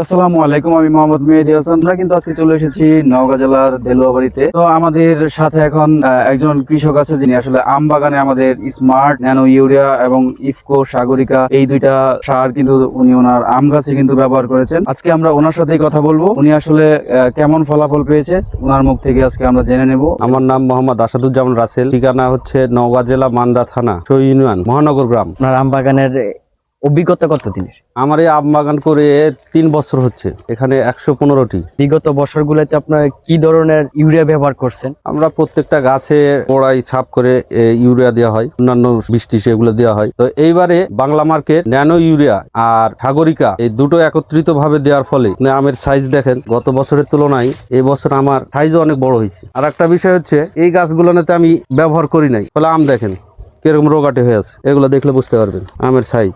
আসসালামু আলাইকুম, আমি মোহাম্মদ মেহেদী হাসান। আমরা কিন্তু আজকে চলে এসেছি নওগাঁ জেলার দেলুয়াবাড়িতে। তো আমাদের সাথে এখন একজন কৃষক আছে, যিনি আসলে আম বাগানে আমাদের স্মার্ট ন্যানো ইউরিয়া এবং ইফকো সাগরিকা এই দুইটা সার কিন্তু উনি ওনার আম গাছে কিন্তু ব্যবহার করেছেন। আজকে আমরা ওনার সাথেই কথা বলবো, উনি আসলে কেমন ফলাফল পেয়েছে ওনার মুখ থেকে আজকে আমরা জেনে নেব। আমার নাম মোহাম্মদ আসাদুজ্জামান রাসেল, ঠিকানা হচ্ছে নওগাঁ জেলা মান্দা থানা ইউনিয়ন মহানগর গ্রাম। আপনার আম বাগানের অভিজ্ঞতা কতদিনের? আমার এই আম বাগান করে 3 বছর হচ্ছে, এখানে 115টি। বিগত বছরগুলোতে আপনার কি ধরনের ইউরিয়া ব্যবহার করছেন? আমরা প্রত্যেকটা গাছে গোড়ায় ছাপ করে ইউরিয়া দেওয়া হয়, অন্যান্য বৃষ্টি সেগুলো দেওয়া হয়। তো এইবারে বাংলা মার্কেট ন্যানো ইউরিয়া আর সাগরিকা এই দুটো একত্রিত ভাবে দেওয়ার ফলে আমের সাইজ দেখেন গত বছরের তুলনায় এই বছর আমার সাইজও অনেক বড় হয়েছে। আর একটা বিষয় হচ্ছে এই গাছগুলোতে আমি ব্যবহার করি নাই, ফলে আম দেখেন কিরকম রোগাটে হয়ে আছে, এগুলো দেখলে বুঝতে পারবেন আমের সাইজ।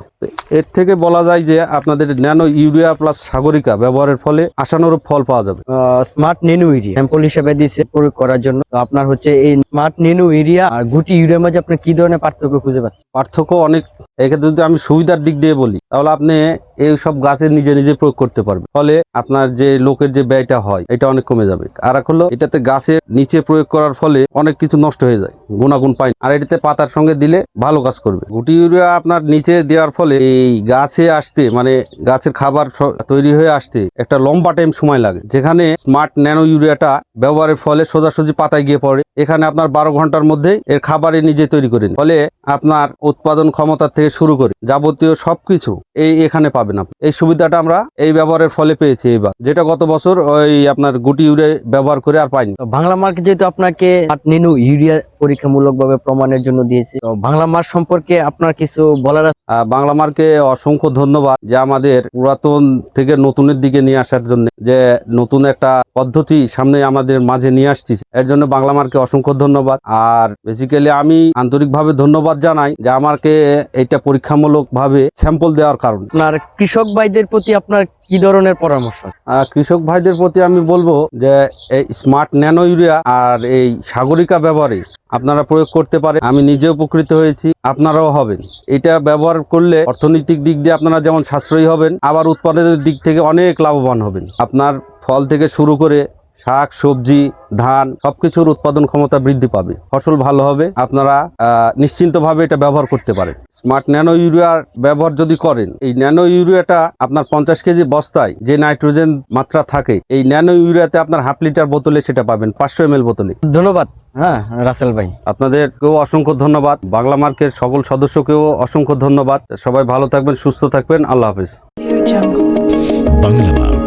এর থেকে বলা যায় যে আপনাদের ন্যানো ইউরিয়া প্লাস সাগরিকা ব্যবহারের ফলে আশানুরূপ ফল পাওয়া যাবে। স্মার্ট নেনু ইউরিয়া স্যাম্পল হিসেবে দিয়েছে প্রয়োগ করার জন্য। তো আপনার হচ্ছে এই স্মার্ট নেনু ইউরিয়া আর গুটি ইউরিয়ার মাঝে আপনি কি ধরনের পার্থক্য খুঁজে পাচ্ছেন? পার্থক্য অনেক। এক্ষেত্রে যদি আমি সুবিধার দিক দিয়ে বলি, তাহলে আপনি এই সব গাছে নিজে নিজে প্রয়োগ করতে পারবেন, ফলে আপনার যে লোকের যে ব্যয়টা হয় এটা অনেক কমে যাবে। আর এক হলো এটাতে গাছের নিচে প্রয়োগ করার ফলে অনেক কিছু নষ্ট হয়ে যায়, গুণাগুণ পায় না। আর এটাতে পাতার সঙ্গে দিলে ভালো কাজ করবে। গুটি ইউরিয়া আপনার নিচে দেওয়ার ফলে এই গাছে আসতে, মানে গাছের খাবার তৈরি হয়ে আসতে একটা লম্বা টাইম সময় লাগে, যেখানে স্মার্ট ন্যানো ইউরিয়াটা ব্যবহারের ফলে সোজাসুজি পাতায় গিয়ে পড়ে। এখানে আপনার 12 ঘন্টার মধ্যে এর খাবারে নিজে তৈরি করে নেয়। ফলে আপনার উৎপাদন ক্ষমতা থেকে শুরু করে যাবতীয় সবকিছু এখানে পাবেন আপনি। এই সুবিধাটা আমরা এই ব্যবহারের ফলে পেয়েছি এইবার, যেটা গত বছর ওই আপনার গুটি ইউরিয়া ব্যবহার করে আর পাইনি। তো বাংলা মার্কেট যেহেতু আপনাকে নেনু ইউরিয়া পরীক্ষামূলক ভাবে প্রমাণের জন্য দিয়েছে, তো বাংলা মার্ক সম্পর্কে আপনার কিছু বলার আছে? বাংলা মার্কে অসংখ্য ধন্যবাদ যে আমাদের পুরাতন থেকে নতুনের দিকে নিয়ে আসার জন্য, যে নতুন একটা পদ্ধতি সামনে আমাদের মাঝে নিয়ে আসছি, এর জন্য বাংলা মার্কে অসংখ্য ধন্যবাদ। আর বেসিক্যালি আমি আন্তরিকভাবে ধন্যবাদ জানাই যে আমাকে এটা পরীক্ষামূলক ভাবে স্যাম্পল দেওয়ার কারণে। আপনার কৃষক ভাইদের প্রতি আপনার কি ধরনের পরামর্শ আছে? কৃষক ভাইদের প্রতি আমি বলবো যে এই স্মার্ট ন্যানো ইউরিয়া আর এই সাগরিকা ব্যবহারে আপনারা প্রয়োগ করতে পারেন। আমি নিজে উপকৃত হয়েছি, আপনারাও হবেন। এটা ব্যবহার করলে অর্থনৈতিক দিক দিয়ে আপনারা যেমন সাশ্রয়ী হবেন, আবার উৎপাদনের দিক থেকে অনেক লাভবান হবেন। আপনার ফল থেকে শুরু করে শাক সবজি ধান সবকিছুর উৎপাদন ক্ষমতা বৃদ্ধি পাবে, ফসল ভালো হবে। আপনারা নিশ্চিন্তভাবে এটা ব্যবহার করতে পারেন। স্মার্ট ন্যানো ইউরিয়ার ব্যবহার যদি করেন, এই ন্যানো ইউরিয়াটা আপনার 50 কেজি বস্তায় যে নাইট্রোজেন মাত্রা থাকে, এই ন্যানো ইউরিয়াতে আপনার 1/2 লিটার বোতলে সেটা পাবেন 500 ml বোতলে। ধন্যবাদ। হ্যাঁ রাসেল ভাই, আপনাদেরকেও অসংখ্য ধন্যবাদ। বাংলা মার্কের সকল সদস্যকেও অসংখ্য ধন্যবাদ। সবাই ভালো থাকবেন, সুস্থ থাকবেন। আল্লাহ হাফেজ। বাংলা মার্ক।